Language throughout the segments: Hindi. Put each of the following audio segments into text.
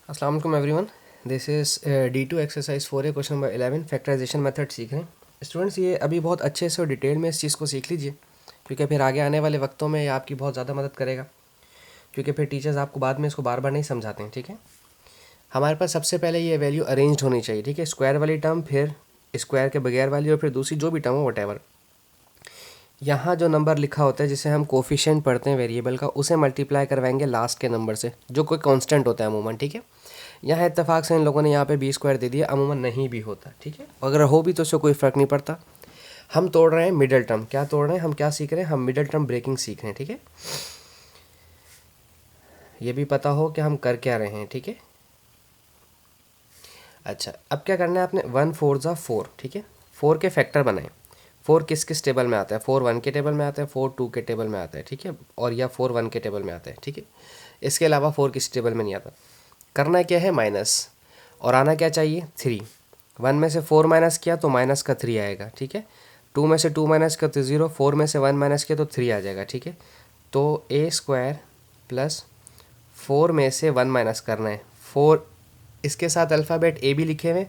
अस्सलाम वालेकुम everyone. This is D2 exercise 4A question number 11 factorisation method सीख रहे हैं स्टूडेंट्स। ये अभी बहुत अच्छे से और डिटेल में इस चीज़ को सीख लीजिए, क्योंकि फिर आगे आने वाले वक्तों में ये आपकी बहुत ज़्यादा मदद करेगा, क्योंकि फिर टीचर्स आपको बाद में इसको बार बार नहीं समझाते हैं। ठीक है, हमारे पास सबसे पहले ये वैल्यू अरेंज्ड होनी चाहिए। ठीक है, स्क्वायर वाली टर्म, फिर स्क्वायर के बगैर वाली, और फिर दूसरी जो भी टर्म हो वटेवर। यहाँ जो नंबर लिखा होता है जिसे हम कोफिशिएंट पढ़ते हैं वेरिएबल का, उसे मल्टीप्लाई करवाएंगे लास्ट के नंबर से, जो कोई कांस्टेंट होता है अमूमन। ठीक है, यहाँ इत्तेफाक से इन लोगों ने यहाँ पे बी स्क्वायर दे दिया, अमूमन नहीं भी होता। ठीक है, अगर हो भी तो उससे कोई फ़र्क नहीं पड़ता। हम तोड़ रहे हैं मिडल टर्म। क्या तोड़ रहे हैं हम, क्या सीख रहे हैं हम? मिडल टर्म ब्रेकिंग सीख रहे हैं। ठीक है, ये भी पता हो कि हम कर क्या रहे हैं। ठीक है, अच्छा, अब क्या करना है आपने? 1 4 ज़ा 4। ठीक है, 4 के फैक्टर बनाएं। 4 किस किस टेबल में आता है? 4 1 के टेबल में आता है, 4 2 के टेबल में आता है। ठीक है, और या 4 1 के टेबल में आता है। ठीक है, इसके अलावा 4 किस टेबल में नहीं आता। करना क्या है? माइनस, और आना क्या चाहिए? 3। 1 में से 4 माइनस किया तो माइनस का 3 आएगा। ठीक है, 2 में से 2 माइनस किया तो 0, 4 में से 1 माइनस किया तो 3 आ जाएगा। ठीक है, तो ए स्क्वायर प्लस 4 में से 1 माइनस करना है। 4 इसके साथ अल्फ़ाबेट ए बी लिखे हुए,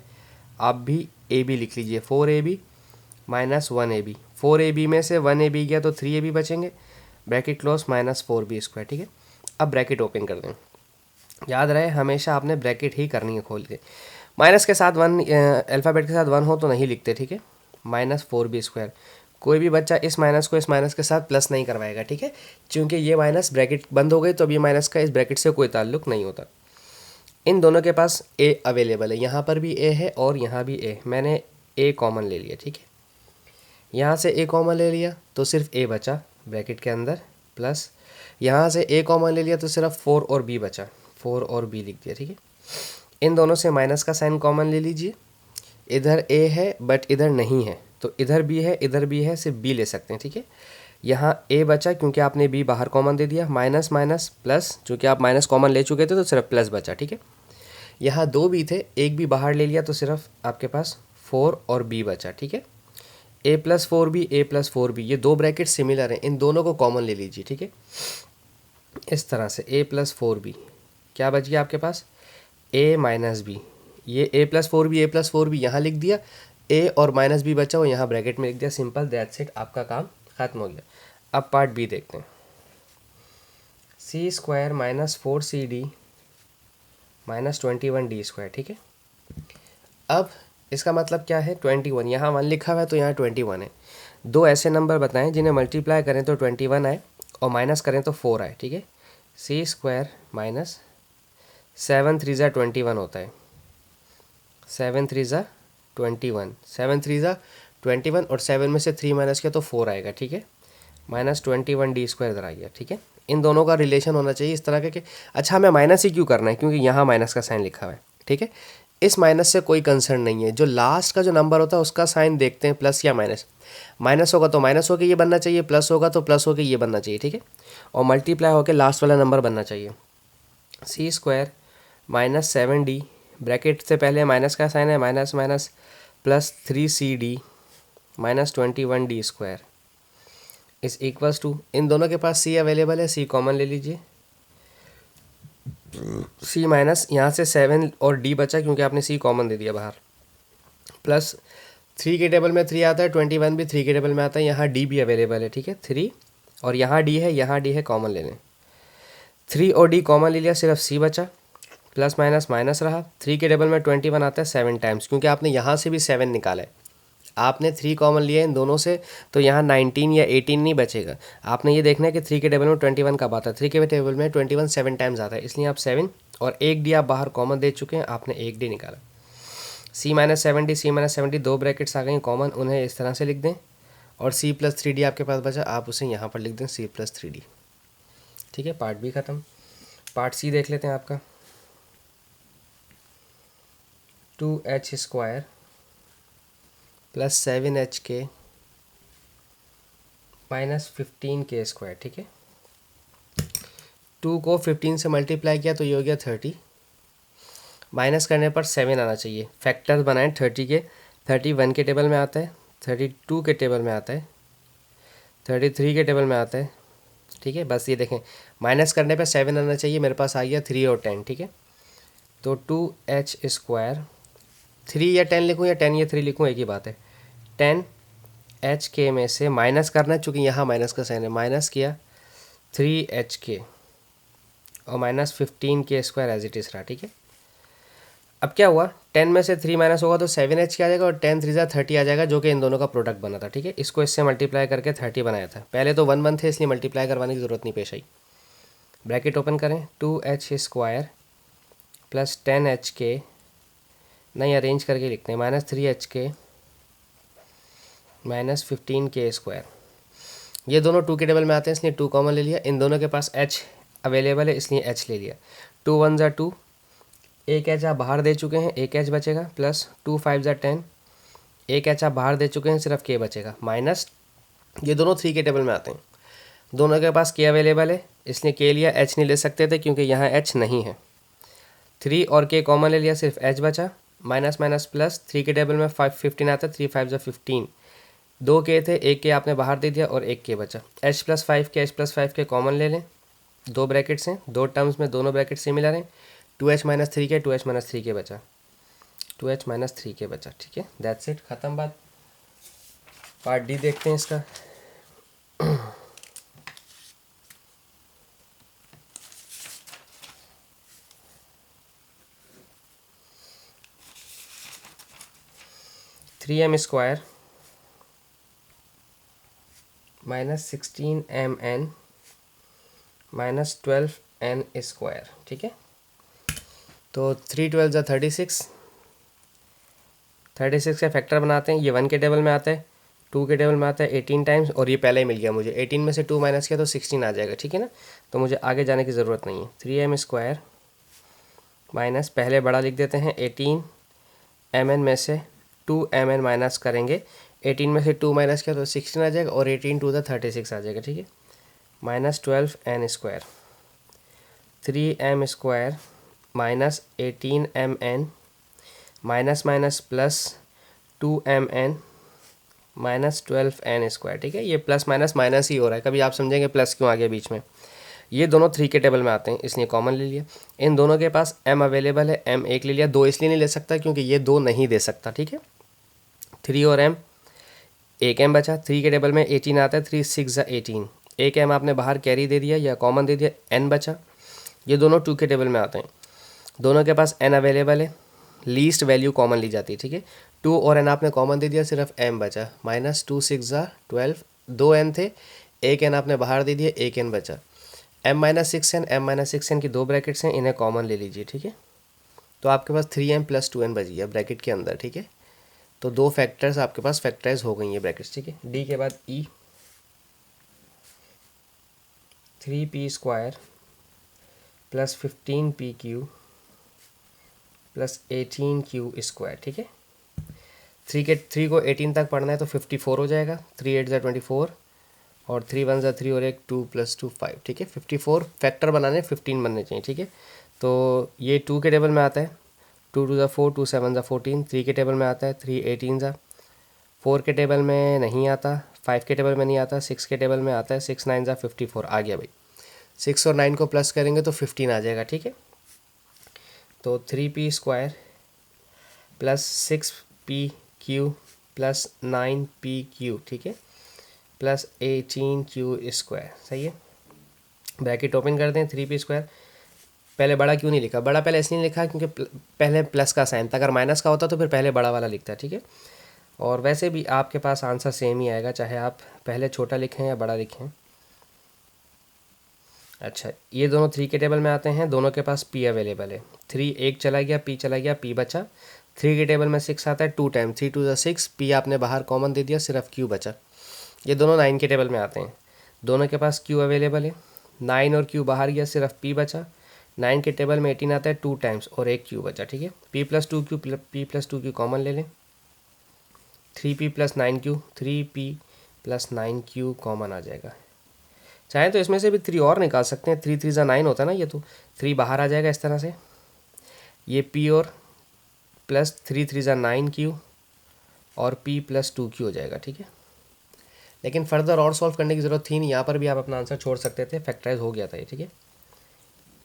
आप भी ए बी लिख लीजिए। 4AB minus 1AB। 4AB में से 1AB गया तो 3AB बचेंगे, bracket close, minus 4B square. ठीक है, अब ब्रैकेट ओपन कर दें। याद रहे हमेशा आपने ब्रैकेट ही करनी है खोल के। माइनस के साथ 1, अल्फ़ाबेट के साथ 1 हो तो नहीं लिखते। ठीक है, माइनस 4B स्क्वायर। कोई भी बच्चा इस माइनस को इस माइनस के साथ प्लस नहीं करवाएगा। ठीक है, क्योंकि ये माइनस ब्रैकेट बंद हो गई तो अब ये माइनस का इस ब्रैकेट से कोई ताल्लुक नहीं होता। इन दोनों के पास ए अवेलेबल है, यहाँ पर भी ए है और यहाँ भी ए। मैंने ए कॉमन ले लिया। ठीक है, यहाँ से ए कॉमन ले लिया तो सिर्फ ए बचा ब्रैकेट के अंदर, प्लस यहाँ से ए कॉमन ले लिया तो सिर्फ 4 और बी बचा, 4 और बी लिख दिया। ठीक है, इन दोनों से माइनस का साइन कॉमन ले लीजिए। इधर ए है बट इधर नहीं है, तो इधर भी है इधर भी है, सिर्फ बी ले सकते हैं। ठीक है, यहाँ ए बचा क्योंकि आपने बी बाहर कॉमन दे दिया, माइनस माइनस प्लस, चूँकि आप माइनस कॉमन ले चुके थे तो सिर्फ प्लस बचा। ठीक है, यहाँ 2 बी थे, एक भी बाहर ले लिया तो सिर्फ आपके पास 4 और बी बचा। ठीक है, ए प्लस 4B, ए प्लस 4B, ये दो ब्रैकेट सिमिलर हैं, इन दोनों को कॉमन ले लीजिए। ठीक है, इस तरह से ए प्लस 4B, क्या बच गया आपके पास? ए माइनस बी। ये ए प्लस 4B यहाँ लिख दिया, ए और माइनस बी बचा वो यहाँ ब्रैकेट में लिख दिया। सिंपल, दैट्स इट, आपका काम खत्म हो गया। अब पार्ट बी देखते हैं। C square minus 4CD minus 21D square. ठीक है, अब इसका मतलब क्या है? 21, यहाँ 1 लिखा हुआ है तो यहाँ 21 है। दो ऐसे नंबर बताएं जिन्हें मल्टीप्लाई करें तो 21 आए और माइनस करें तो 4 आए। ठीक है, सी स्क्वायर माइनस 7 3 ज़ा 21 होता है, 7 3 ज़ा 21, 7 3 ज़ा 21, और 7 में से 3 माइनस किया तो 4 आएगा। ठीक है, माइनस 21D स्क्वायर इधर आ गया। ठीक है, इन दोनों का रिलेशन होना चाहिए इस तरह के। अच्छा, हमें माइनस ही क्यों करना है? क्योंकि यहाँ माइनस का साइन लिखा हुआ है। ठीक है, इस माइनस से कोई कंसर्न नहीं है, जो लास्ट का जो नंबर होता है उसका साइन देखते हैं, प्लस या माइनस। माइनस होगा तो माइनस होकर ये बनना चाहिए, प्लस होगा तो प्लस होकर ये बनना चाहिए। ठीक है, और मल्टीप्लाई होकर लास्ट वाला नंबर बनना चाहिए। सी स्क्वायर माइनस 7D, ब्रैकेट से पहले माइनस का साइन है, minus minus plus 3CD minus 21D square इस इक्वल्स टू, इन दोनों के पास सी अवेलेबल है, सी कॉमन ले लीजिए। सी माइनस यहाँ से 7 और डी बचा क्योंकि आपने सी कॉमन दे दिया बाहर, प्लस 3 के टेबल में 3 आता है, 21 भी 3 के टेबल में आता है, यहाँ डी भी अवेलेबल है। ठीक है, 3 और यहाँ डी है, यहाँ डी है, कॉमन ले लें। 3 और डी कॉमन ले लिया, सिर्फ सी बचा, प्लस माइनस माइनस रहा। 3 के टेबल में 21 आता है 7 टाइम्स, क्योंकि आपने यहाँ से भी 7 निकाला है। आपने 3 कॉमन लिया इन दोनों से, तो यहाँ 19 या 18 नहीं बचेगा। आपने ये देखना है कि 3 के टेबल में 21 कब आता है। 3 के टेबल में 21 7 टाइम्स आता है, इसलिए आप 7 और एक डी आप बाहर कॉमन दे चुके हैं, आपने एक डी निकाला। सी माइनस 7D, सी माइनस 7D, दो ब्रैकेट्स आ गई कॉमन, उन्हें इस तरह से लिख दें, और सी प्लस 3D आपके पास बचा, आप उसे यहाँ पर लिख दें, सी प्लस 3D। ठीक है, पार्ट बी ख़त्म। पार्ट सी देख लेते हैं आपका। 2h square plus 7HK minus 15K square. ठीक है, 2 को 15 से मल्टीप्लाई किया तो ये हो गया 30, माइनस करने पर 7 आना चाहिए। फैक्टर्स बनाएं 30 के, 31 के टेबल में आता है, 32 के टेबल में आता है, 33 के टेबल में आता है। ठीक है, बस ये देखें, माइनस करने पर 7 आना चाहिए, मेरे पास आ गया 3 और 10। ठीक है, तो 2h², 3 या 10 लिखूँ या 10 या 3 लिखूँ, एक ही बात है। 10h के में से माइनस करना है, चूँकि यहाँ माइनस का साइन है, माइनस किया 3h के और minus 15k² as it is रहा, ठीक है। अब क्या हुआ, 10 में से 3 माइनस होगा तो 7h आ जाएगा और 10 3 30 आ जाएगा, जो कि इन दोनों का प्रोडक्ट बना था, ठीक है। इसको इससे मल्टीप्लाई करके 30 बनाया था। पहले तो 1 1 थे, इसलिए मल्टीप्लाई करवाने की ज़रूरत नहीं पेश आई। ब्रैकेट ओपन करें, 2h² प्लस 10h के, नहीं अरेंज करके लिखते हैं, माइनस 3h के माइनस 15k²। ये दोनों 2 के टेबल में आते हैं, इसलिए 2 कॉमन ले लिया। इन दोनों के पास h अवेलेबल है, इसलिए h ले लिया। 2 1 ज़ा 2, एक h आप बाहर दे चुके हैं, एक h बचेगा, प्लस 2 5 ज़ा 10, एक h आप बाहर दे चुके हैं, सिर्फ k बचेगा, माइनस ये दोनों 3 के टेबल में आते हैं। दोनों के पास k अवेलेबल है, इसलिए k लिया, h नहीं ले सकते थे क्योंकि यहाँ h नहीं है। 3 और k कॉमन ले लिया, सिर्फ h बचा, माइनस माइनस प्लस, 3 के टेबल में 15 आता है, 3 5 ज़ा 15, 2 k थे, एक k आपने बाहर दे दिया और एक k बचा। h plus 5k, h plus 5k common ले लें, दो ब्रैकेट्स हैं, दो टर्म्स में दोनों ब्रैकेट सिमिलर हैं। 2h minus 3k, 2h minus 3k बचा, 2h माइनस 3k बचा, ठीक है। दैट्स इट, ख़त्म बात। पार्ट डी देखते हैं इसका। (3m² minus 16mn minus 12n², ठीक है। तो 3 12 ज़ा 36, 36 का फैक्टर बनाते हैं। ये 1 के टेबल में आता है, 2 के टेबल में आता है 18 टाइम्स, और ये पहले ही मिल गया मुझे। 18 में से 2 माइनस किया तो 16 आ जाएगा, ठीक है ना। तो मुझे आगे जाने की ज़रूरत नहीं है। 3m² माइनस, पहले बड़ा लिख देते हैं, 18mn में से 2mn माइनस करेंगे, 18 में से 2 माइनस किया तो 16 आ जाएगा, और 18 2 36 आ जाएगा, ठीक है। Minus 12n², 3m² minus 18mn minus minus plus 2mn minus 12n², ठीक है। ये प्लस माइनस माइनस ही हो रहा है, कभी आप समझेंगे प्लस क्यों आ गया बीच में। ये दोनों 3 के टेबल में आते हैं, इसलिए कॉमन ले लिया। इन दोनों के पास m अवेलेबल है, m एक ले लिया, 2 इसलिए नहीं ले सकता क्योंकि ये 2 नहीं दे सकता, ठीक है। 3 और m, एक m बचा। 3 के टेबल में 18 आता है, 3 6 ज़ा 18, एक m आपने बाहर कैरी दे दिया या कॉमन दे दिया, n बचा। ये दोनों 2 के टेबल में आते हैं, दोनों के पास n अवेलेबल है, लीस्ट वैल्यू कॉमन ली जाती है, ठीक है। 2 और n आपने कॉमन दे दिया, सिर्फ m बचा, माइनस 2 6 ज़ा 12, 2 n थे, एक n आपने बाहर दे दिया, एक n बचा। m minus 6n, m minus 6n की दो ब्रैकेट्स हैं, इन्हें कॉमन ले लीजिए, ठीक है। तो आपके पास 3m प्लस 2n बच गया ब्रैकेट के अंदर, ठीक है। तो दो फैक्टर्स आपके पास फैक्टराइज हो गई हैं ब्रैकेट्स, ठीक है। d के बाद e, 3p² plus 15pq plus 18q², ठीक है। 3 को 18 तक पढ़ना है तो 54 हो जाएगा, 3 8 ज़ा 24 और 3 1 ज़ा 3 और एक 2 प्लस 2 5, ठीक है। 54 फैक्टर बनाने 15 बनने चाहिए, ठीक है। तो ये 2 के टेबल में आता है, 2 2 ज़ा 4, 2 7 ज़ा 14। 3 के टेबल में आता है, 3 18 ज़ा, 4 के टेबल में नहीं आता, 5 के टेबल में नहीं आता, 6 के टेबल में आता है, 6 9 ज़ा 54 आ गया भाई। 6 और 9 को प्लस करेंगे तो 15 आ जाएगा, ठीक है। तो 3p² plus 6pq plus 9pq, ठीक है, प्लस 18q², सही है। ब्रैकेट ओपन कर दें, 3p²। पहले बड़ा क्यों नहीं लिखा, बड़ा पहले इसलिए लिखा क्योंकि पहले प्लस का साइन था, अगर माइनस का होता तो फिर पहले बड़ा वाला लिखता, ठीक है। और वैसे भी आपके पास आंसर सेम ही आएगा, चाहे आप पहले छोटा लिखें या बड़ा लिखें। अच्छा, ये दोनों 3 के टेबल में आते हैं, दोनों के पास p अवेलेबल है। 3 एक चला गया, p चला गया, p बचा। 3 के टेबल में 6 आता है, 2 टाइम, 3 2 ज़ा 6, p आपने बाहर कॉमन दे दिया, सिर्फ q बचा। ये दोनों 9 के टेबल में आते हैं, दोनों के पास q अवेलेबल है, 9 और q बाहर गया, सिर्फ p बचा। 9 के टेबल में 18 आता है, 2 टाइम्स और एक q बचा, ठीक है। p प्लस 2q कॉमन ले लें, 3p plus 9q, 3p plus 9q common आ जाएगा। चाहे तो इसमें से भी 3 और निकाल सकते हैं, 3 3 ज़ा 9 होता है ना, ये तो 3 बाहर आ जाएगा इस तरह से, ये p और प्लस 3 3 ज़ा 9q और p प्लस 2q हो जाएगा, ठीक है। लेकिन फर्दर और सॉल्व करने की ज़रूरत थी नहीं, यहाँ पर भी आप अपना आंसर छोड़ सकते थे, फैक्टराइज हो गया था ये, ठीक है।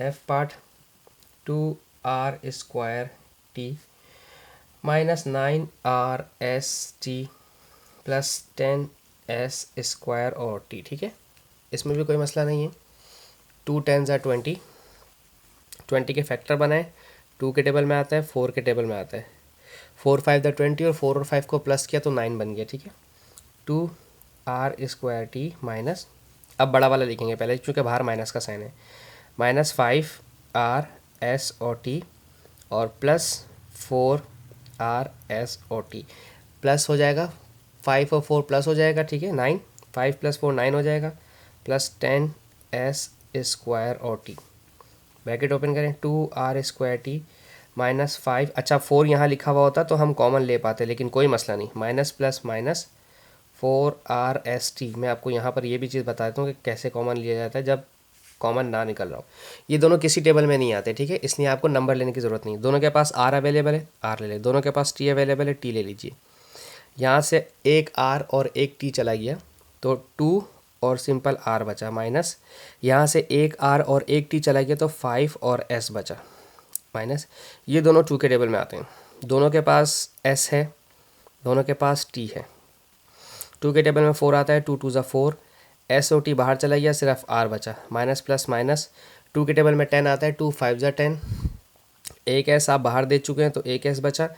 f part 2 R square T minus 9RST plus 10S² और टी। ठीक है, इसमें भी कोई मसला नहीं है। 2 10 ज़ा 20, 20 के फैक्टर बनाए, 2 के टेबल में आता है, 4 के टेबल में आता है। 4 5 ज़ा 20 और 4 और 5 को प्लस किया तो 9 बन गया। ठीक है, 2R² माइनस, अब बड़ा वाला लिखेंगे पहले क्योंकि बाहर माइनस का साइन है, माइनस 5RS और टी और प्लस 4RS और टी। प्लस हो जाएगा 5 और 4 प्लस हो जाएगा। ठीक है, 9, 5 + 4 9 हो जाएगा, प्लस 10S² और टी। ब्रैकेट ओपन करें, 2R² माइनस 5, अच्छा 4 यहाँ लिखा हुआ होता तो हम कॉमन ले पाते, लेकिन कोई मसला नहीं, माइनस प्लस माइनस 4RST। मैं आपको यहाँ पर ये भी चीज़ बता देता हूँ कि कैसे कॉमन लिया जाता है जब कॉमन ना निकल रहा हो। ये दोनों किसी टेबल में नहीं आते, ठीक है, इसलिए आपको नंबर लेने की ज़रूरत नहीं। दोनों के पास R अवेलेबल है, R ले ले, दोनों के पास T अवेलेबल है, T ले लीजिए। यहाँ से एक R और एक T चला गया तो 2 और सिंपल R बचा, माइनस यहाँ से एक R और एक T चला गया तो 5 और S बचा, माइनस ये दोनों 2 के टेबल में आते हैं। दोनों के पास S है, दोनों के पास T है। 2 के टेबल में 4 आता है, 2 2 ज़ा 4, S और T बाहर चला गया, सिर्फ R बचा, माइनस प्लस माइनस। 2 के टेबल में 10 आता है, 2 5 ज़ा 10, एक S आप बाहर दे चुके हैं तो एक S बचा,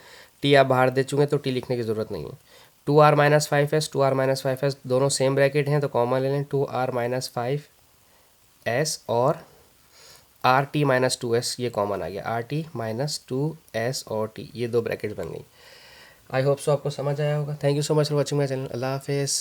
T आप बाहर दे चुके हैं तो T लिखने की ज़रूरत नहीं है। 2R minus 5S, 2R minus 5S दोनों सेम ब्रैकेट हैं तो कॉमन ले लें, 2R माइनस 5S और RT माइनस 2S, ये कॉमन आ गया, RT माइनस 2S और T, ये दो ब्रैकेट बन गई। आई होप सो आपको समझ आया होगा। Thank you so much for watching my channel. अल्लाह हाफिज़।